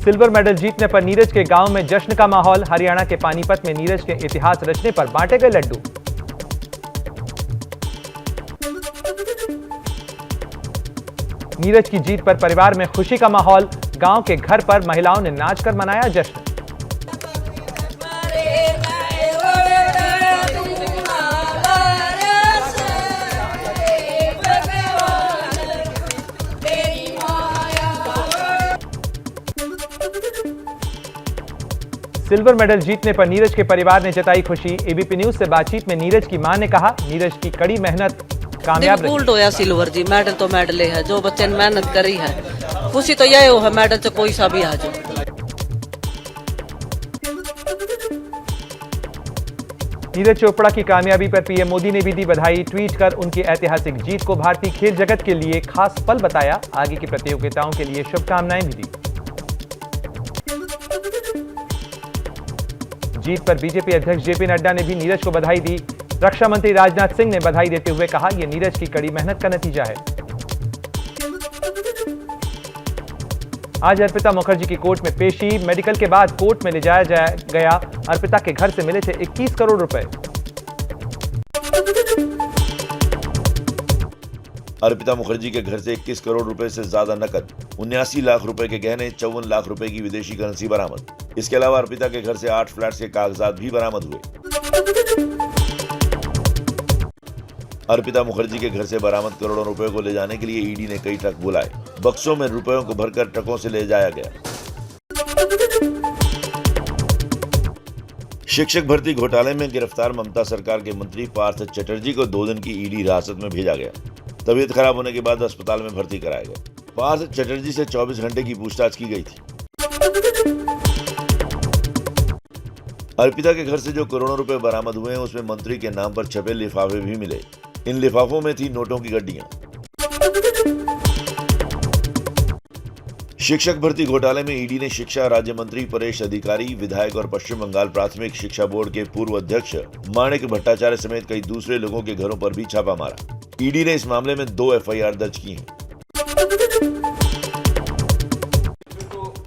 Silver medal जीतने पर नीरज के गांव में जश्न का माहौल। हरियाणा के पानीपत में नीरज के इतिहास रचने पर बांटे गए लड्डू। नीरज की जीत पर परिवार में खुशी का माहौल। गांव के घर पर महिलाओं ने नाचकर मनाया जश्न। सिल्वर मेडल जीतने पर नीरज के परिवार ने जताई खुशी। एबीपी न्यूज से बातचीत में नीरज की मां ने कहा, नीरज की कड़ी मेहनत कामयाब रही। गोल्ड होया सिल्वर जी, मेडल तो मेडल है। जो बच्चे ने मेहनत करी है, खुशी तो यही है, मेडल से कोई सा भी आ जाओ। नीरज चोपड़ा की कामयाबी पर पीएम मोदी ने भी दी बधाई। ट्वीट कर उनकी ऐतिहासिक जीत को भारतीय खेल जगत के लिए खास पल बताया। आगे की प्रतियोगिताओं के लिए शुभकामनाएं भी दी। जीत पर बीजेपी अध्यक्ष जेपी नड्डा ने भी नीरज को बधाई दी। रक्षा मंत्री राजनाथ सिंह ने बधाई देते हुए कहा, यह नीरज की कड़ी मेहनत का नतीजा है। आज अर्पिता मुखर्जी की कोर्ट में पेशी। मेडिकल के बाद कोर्ट में ले जाया गया। अर्पिता के घर से मिले थे 21 करोड़ रुपए। अर्पिता मुखर्जी के घर से 21 करोड़ रुपए से ज्यादा नकद, 79 लाख रुपए के गहने, 54 लाख रुपए की विदेशी करेंसी बरामद। इसके अलावा अर्पिता के घर से 8 फ्लैट्स के कागजात भी बरामद हुए। अर्पिता मुखर्जी के घर से बरामद करोड़ों रुपए को ले जाने के लिए ईडी ने कई ट्रक बुलाए। बक्सों में रुपयों को भरकर ट्रकों से ले जाया गया। शिक्षक भर्ती घोटाले में गिरफ्तार ममता सरकार के मंत्री पार्थ चटर्जी को 2 दिन की ईडी हिरासत में भेजा गया। तबीयत खराब होने के बाद अस्पताल में भर्ती कराया गया। पार्थ चटर्जी से 24 घंटे की पूछताछ की गई थी। अर्पिता के घर से जो करोड़ों रुपए बरामद हुए हैं, उसमें मंत्री के नाम पर छपे लिफाफे भी मिले। इन लिफाफों में थी नोटों की गड्डियां। शिक्षक भर्ती घोटाले में ईडी ने शिक्षा राज्य मंत्री परेश अधिकारी, विधायक और पश्चिम बंगाल प्राथमिक शिक्षा बोर्ड के पूर्व अध्यक्ष माणिक भट्टाचार्य समेत कई दूसरे लोगों के घरों पर भी छापा मारा। ईडी ने इस मामले में 2 एफआईआर दर्ज की हैं।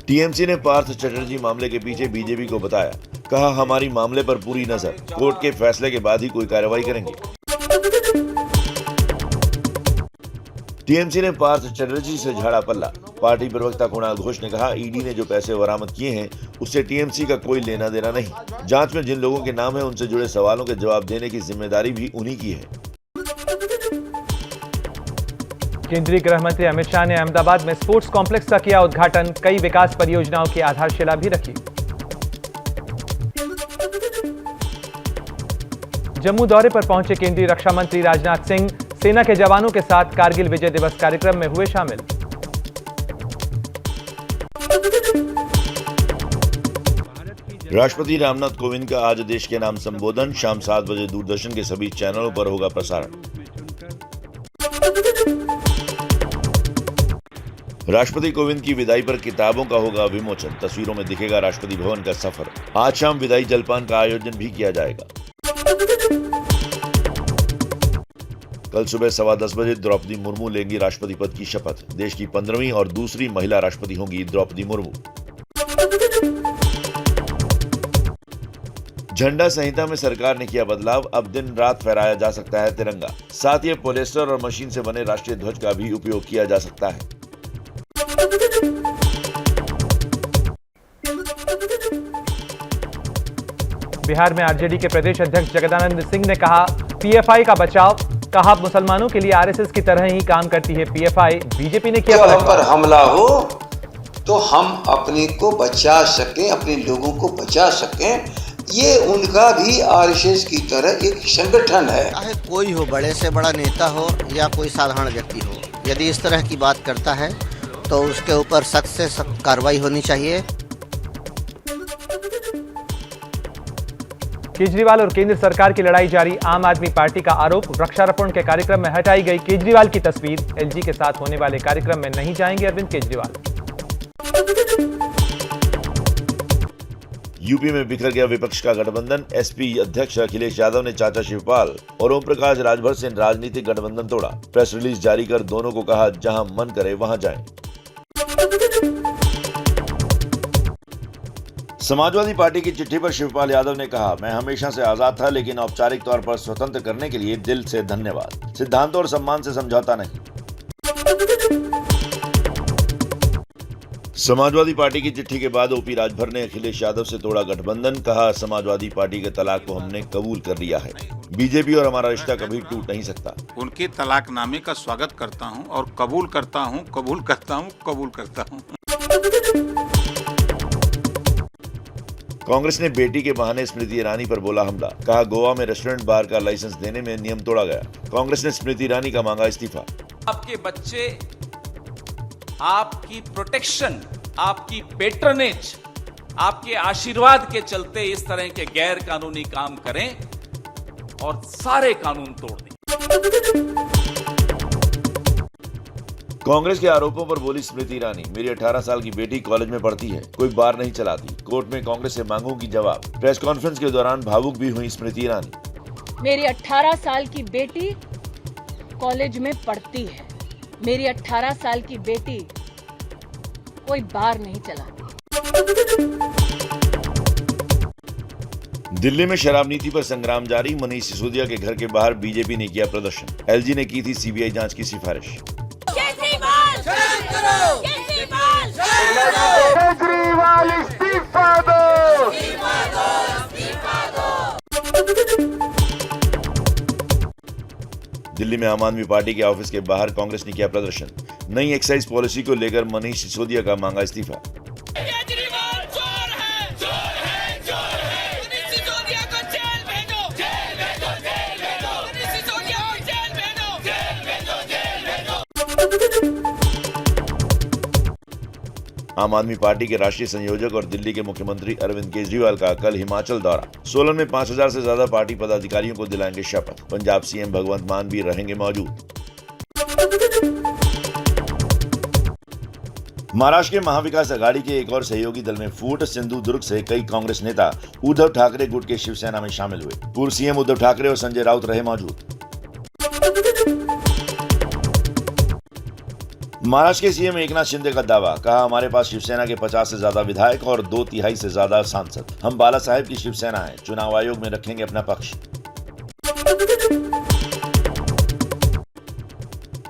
टीएमसी ने पार्थ चटर्जी मामले के पीछे बीजेपी को बताया। कहा, हमारी मामले पर पूरी नजर, कोर्ट के फैसले के बाद ही कोई कार्रवाई करेंगे। टीएमसी ने पार्थ चटर्जी से झाड़ा पल्ला। पार्टी प्रवक्ता कुणाल घोष ने कहा, ईडी ने जो पैसे बरामद किए हैं उससे टीएमसी का कोई लेना देना नहीं। जांच में जिन लोगों के नाम है उनसे जुड़े सवालों के जवाब देने की जिम्मेदारी भी उन्हीं की है। केंद्रीय गृह मंत्री अमित शाह ने अहमदाबाद में स्पोर्ट्स कॉम्प्लेक्स का किया उद्घाटन। कई विकास परियोजनाओं की आधारशिला भी रखी। जम्मू दौरे पर पहुंचे केंद्रीय रक्षा मंत्री राजनाथ सिंह। सेना के जवानों के साथ कारगिल विजय दिवस कार्यक्रम में हुए शामिल। राष्ट्रपति रामनाथ कोविंद का आज देश के नाम संबोधन। शाम 7 बजे दूरदर्शन के सभी चैनलों पर होगा प्रसारण। राष्ट्रपति कोविंद की विदाई पर किताबों का होगा विमोचन। तस्वीरों में दिखेगा राष्ट्रपति भवन का सफर। आज शाम विदाई जलपान का आयोजन भी किया जाएगा। कल सुबह 10:15 बजे द्रौपदी मुर्मू लेंगी राष्ट्रपति पद की शपथ। देश की 15वीं और दूसरी महिला राष्ट्रपति होंगी द्रौपदी मुर्मू। झंडा संहिता में सरकार ने किया बदलाव। अब दिन रात फहराया जा सकता है तिरंगा। साथ ही पॉलिएस्टर और मशीन से बने राष्ट्रीय ध्वज का भी उपयोग किया जा सकता है। बिहार में आरजेडी के प्रदेश अध्यक्ष जगदानंद सिंह ने कहा, पीएफआई का बचाव। कहा, मुसलमानों के लिए आरएसएस की तरह ही काम करती है पीएफआई। बीजेपी ने किया हम पर हमला हो तो हम अपने को बचा सकें, अपने लोगों को बचा सकें। ये उनका भी आरएसएस की तरह एक संगठन है। चाहे कोई हो, बड़े से बड़ा नेता हो या कोई साधारण व्यक्ति हो, यदि इस तरह की बात करता है तो उसके ऊपर सख्त से सख्त कार्रवाई होनी चाहिए। केजरीवाल और केंद्र सरकार की लड़ाई जारी। आम आदमी पार्टी का आरोप, वृक्षारोपण के कार्यक्रम में हटाई गई केजरीवाल की तस्वीर। एलजी के साथ होने वाले कार्यक्रम में नहीं जाएंगे अरविंद केजरीवाल। यूपी में बिखर गया विपक्ष का गठबंधन। एसपी अध्यक्ष अखिलेश यादव ने चाचा शिवपाल और ओम प्रकाश राजभर से राजनीतिक गठबंधन तोड़ा। प्रेस रिलीज जारी कर दोनों को कहा, जहां मन करे वहां जाएं। समाजवादी पार्टी की चिट्ठी पर शिवपाल यादव ने कहा, मैं हमेशा से आजाद था, लेकिन औपचारिक तौर पर स्वतंत्र करने के लिए दिल से धन्यवाद। सिद्धांतों और सम्मान से समझौता नहीं। समाजवादी पार्टी की चिट्ठी के बाद ओपी राजभर ने अखिलेश यादव से तोड़ा गठबंधन। कहा, समाजवादी पार्टी के तलाक को हमने कबूल कर लिया है। बीजेपी और हमारा रिश्ता कभी टूट नहीं सकता। उनके तलाकनामे का स्वागत करता हूं और कबूल करता हूं, कबूल करता हूं, कबूल करता हूं। कांग्रेस ने बेटी के बहाने स्मृति ईरानी पर बोला हमला। कहा, गोवा में रेस्टोरेंट बार का लाइसेंस देने में नियम तोड़ा गया। कांग्रेस ने स्मृति ईरानी का मांगा इस्तीफा। आपके बच्चे आपकी प्रोटेक्शन, आपकी पेट्रनेज, आपके आशीर्वाद के चलते इस तरह के गैर कानूनी काम करें और सारे कानून तोड़ दें। कांग्रेस के आरोपों पर बोली स्मृति ईरानी, मेरी 18 साल की बेटी कॉलेज में पढ़ती है, कोई बार नहीं चलाती। कोर्ट में कांग्रेस से मांगूंगी जवाब। प्रेस कॉन्फ्रेंस के दौरान भावुक भी हुई स्मृति ईरानी। मेरी 18 साल की बेटी कॉलेज में पढ़ती है। मेरी 18 साल की बेटी कोई बार नहीं चलाती। दिल्ली में शराब नीति पर संग्राम जारी। मनीष सिसोदिया के घर के बाहर बीजेपी ने किया प्रदर्शन। एलजी ने की थी सीबीआई जांच की सिफारिश। दिल्ली में आम आदमी पार्टी के ऑफिस के बाहर कांग्रेस ने किया प्रदर्शन। नई एक्साइज पॉलिसी को लेकर मनीष सिसोदिया का मांगा इस्तीफा। आम आदमी पार्टी के राष्ट्रीय संयोजक और दिल्ली के मुख्यमंत्री अरविंद केजरीवाल का कल हिमाचल दौरा। सोलन में 5000 से ज्यादा पार्टी पदाधिकारियों को दिलाएंगे शपथ। पंजाब सीएम भगवंत मान भी रहेंगे मौजूद। महाराष्ट्र के महाविकास अघाड़ी के एक और सहयोगी दल में फूट। सिंधुदुर्ग से कई कांग्रेस नेता उद्धव ठाकरे गुट के शिवसेना में शामिल हुए। पूर्व सीएम उद्धव ठाकरे और संजय राउत रहे मौजूद। महाराष्ट्र के सीएम एकनाथ शिंदे का दावा। कहा, हमारे पास शिवसेना के 50 से ज्यादा विधायक और 2/3 से ज्यादा सांसद। हम बाला साहेब की शिवसेना है। चुनाव आयोग में रखेंगे अपना पक्ष।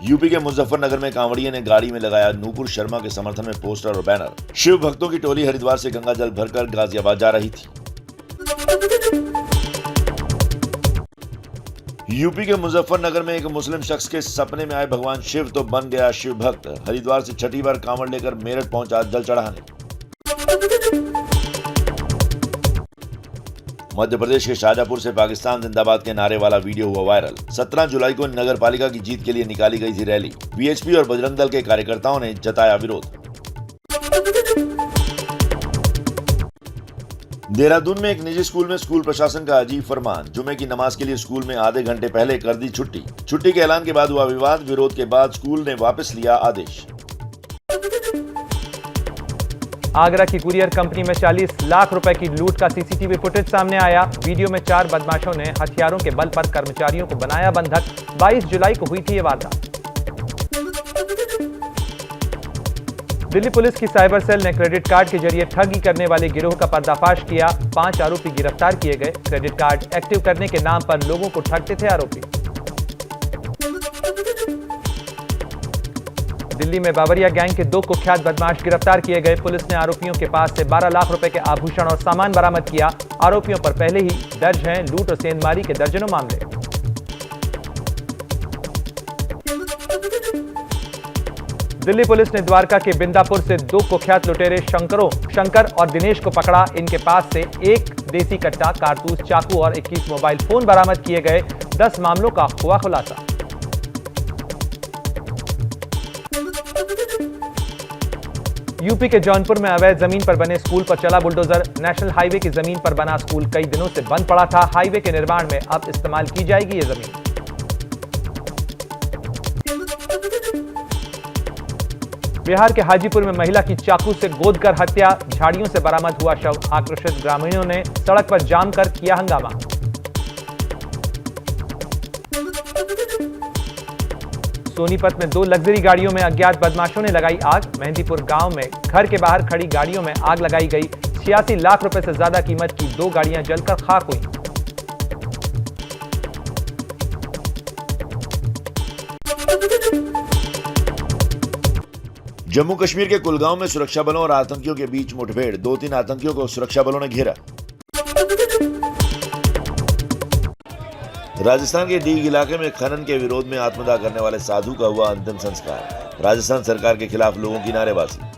यूपी के मुजफ्फरनगर में कांवड़ियों ने गाड़ी में लगाया नूपुर शर्मा के समर्थन में पोस्टर और बैनर। शिव भक्तों की टोली हरिद्वार से गंगा जल भरकर गाजियाबाद जा रही थी। यूपी के मुजफ्फरनगर में एक मुस्लिम शख्स के सपने में आए भगवान शिव तो बन गया शिव भक्त। हरिद्वार से छठी बार कांवड़ लेकर मेरठ पहुंचा जल चढ़ाने। मध्य प्रदेश के शाजापुर से पाकिस्तान जिंदाबाद के नारे वाला वीडियो हुआ वायरल। 17 जुलाई को नगर पालिका की जीत के लिए निकाली गई थी रैली। वीएचपी और बजरंग दल के कार्यकर्ताओं ने जताया विरोध। देहरादून में एक निजी स्कूल में स्कूल प्रशासन का अजीब फरमान। जुमे की नमाज के लिए स्कूल में आधे घंटे पहले कर दी छुट्टी। छुट्टी के ऐलान के बाद हुआ विवाद। विरोध के बाद स्कूल ने वापस लिया आदेश। आगरा की कुरियर कंपनी में 40 लाख रुपए की लूट का सीसीटीवी फुटेज सामने आया। वीडियो में 4 बदमाशों ने हथियारों के बल पर कर्मचारियों को बनाया बंधक। 22 जुलाई को हुई थी ये वारदात। दिल्ली पुलिस की साइबर सेल ने क्रेडिट कार्ड के जरिए ठगी करने वाले गिरोह का पर्दाफाश किया। 5 आरोपी गिरफ्तार किए गए। क्रेडिट कार्ड एक्टिव करने के नाम पर लोगों को ठगते थे आरोपी। दिल्ली में बावरिया गैंग के 2 कुख्यात बदमाश गिरफ्तार किए गए। पुलिस ने आरोपियों के पास से 12 लाख रुपए के आभूषण और सामान बरामद किया। आरोपियों पर पहले ही दर्ज हैं लूट और सेंधमारी के दर्जनों मामले। दिल्ली पुलिस ने द्वारका के बिंदापुर से 2 कुख्यात लुटेरे शंकर और दिनेश को पकड़ा। इनके पास से 1 देसी कट्टा, कारतूस, चाकू और 21 मोबाइल फोन बरामद किए गए। 10 मामलों का हुआ खुलासा। यूपी के जौनपुर में अवैध जमीन पर बने स्कूल पर चला बुलडोजर। नेशनल हाईवे की जमीन पर बना स्कूल कई दिनों से बंद पड़ा था। हाईवे के निर्माण में अब इस्तेमाल की जाएगी ये जमीन। बिहार के हाजीपुर में महिला की चाकू से गोदकर हत्या। झाड़ियों से बरामद हुआ शव। आक्रोशित ग्रामीणों ने सड़क पर जाम कर किया हंगामा। सोनीपत में 2 लग्जरी गाड़ियों में अज्ञात बदमाशों ने लगाई आग। मेहंदीपुर गांव में घर के बाहर खड़ी गाड़ियों में आग लगाई गई। 86 लाख रुपए से ज्यादा कीमत की 2 गाड़ियां जलकर खाक हुई। जम्मू कश्मीर के कुलगांव में सुरक्षा बलों और आतंकियों के बीच मुठभेड़, 2-3 आतंकियों को सुरक्षा बलों ने घेरा। राजस्थान के डीग इलाके में खनन के विरोध में आत्मदाह करने वाले साधु का हुआ अंतिम संस्कार। राजस्थान सरकार के खिलाफ लोगों की नारेबाजी।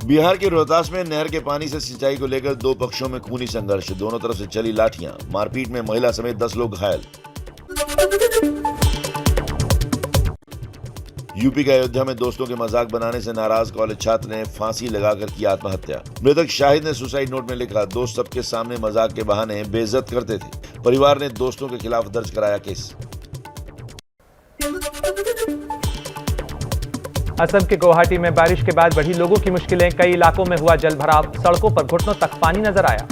बिहार के रोहतास में नहर के पानी से सिंचाई को लेकर 2 पक्षों में खूनी संघर्ष, दोनों तरफ से चली लाठियां, मारपीट में महिला समेत 10 लोग घायल। यूपी के अयोध्या में दोस्तों के मजाक बनाने से नाराज कॉलेज छात्र ने फांसी लगाकर की आत्महत्या। मृतक शाहिद ने सुसाइड नोट में लिखा, दोस्त सबके सामने मजाक के बहाने बेइज्जत करते थे। परिवार ने दोस्तों के खिलाफ दर्ज कराया केस। असम के गुवाहाटी में बारिश के बाद बढ़ी लोगों की मुश्किलें, कई इलाकों में हुआ जलभराव, सड़कों पर घुटनों तक पानी नजर आया।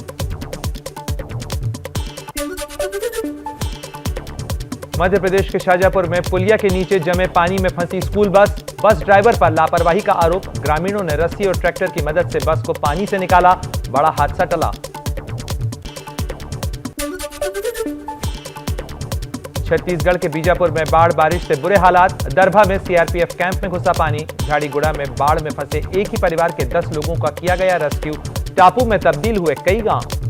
मध्य प्रदेश के शाजापुर में पुलिया के नीचे जमे पानी में फंसी स्कूल बस ड्राइवर पर लापरवाही का आरोप, ग्रामीणों ने रस्सी और ट्रैक्टर की मदद से बस को पानी से निकाला, बड़ा हादसा टला। छत्तीसगढ़ के बीजापुर में बाढ़, बारिश से बुरे हालात, दरभा में सीआरपीएफ कैंप में घुसा पानी, झाड़ीगुड़ा में बाढ़ में फंसे एक ही परिवार के 10 लोगों का किया गया रेस्क्यू, टापू में तब्दील हुए कई गांव।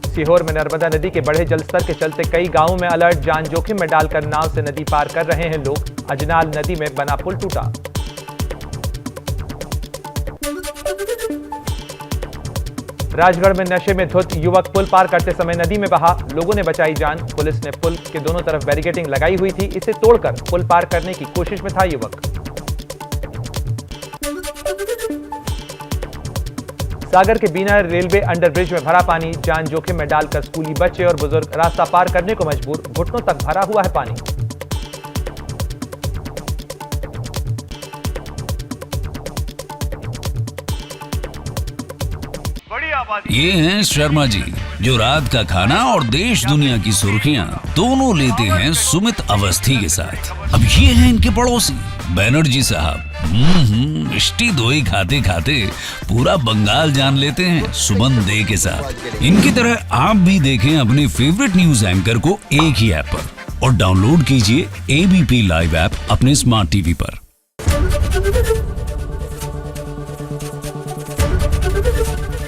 सीहोर में नर्मदा नदी के बढ़े जलस्तर के चलते कई गांवों में अलर्ट, जान जोखिम में डालकर नाव से नदी पार कर रहे हैं लोग, अजनाल नदी में बना पुल टूटा। राजगढ़ में नशे में धुत युवक पुल पार करते समय नदी में बहा, लोगों ने बचाई जान, पुलिस ने पुल के दोनों तरफ बैरिकेडिंग लगाई हुई थी, इसे तोड़कर पुल पार करने की कोशिश में था युवक। सागर के बीना रेलवे अंडरब्रिज में भरा पानी, जान जोखिम में डालकर स्कूली बच्चे और बुजुर्ग रास्ता पार करने को मजबूर, घुटनों तक भरा हुआ है पानी। ये हैं शर्मा जी, जो रात का खाना और देश दुनिया की सुर्खियां दोनों लेते हैं सुमित अवस्थी के साथ। अब ये हैं इनके पड़ोसी बनर्जी साहब। मिष्टी दोई खाते खाते पूरा बंगाल जान लेते हैं सुमन दे के साथ। इनकी तरह आप भी देखें अपने फेवरेट न्यूज एंकर को एक ही ऐप पर और डाउनलोड कीजिए एबीपी लाइव ऐप अपने स्मार्ट टीवी पर।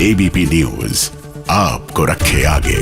एबीपी न्यूज आपको रखे आगे।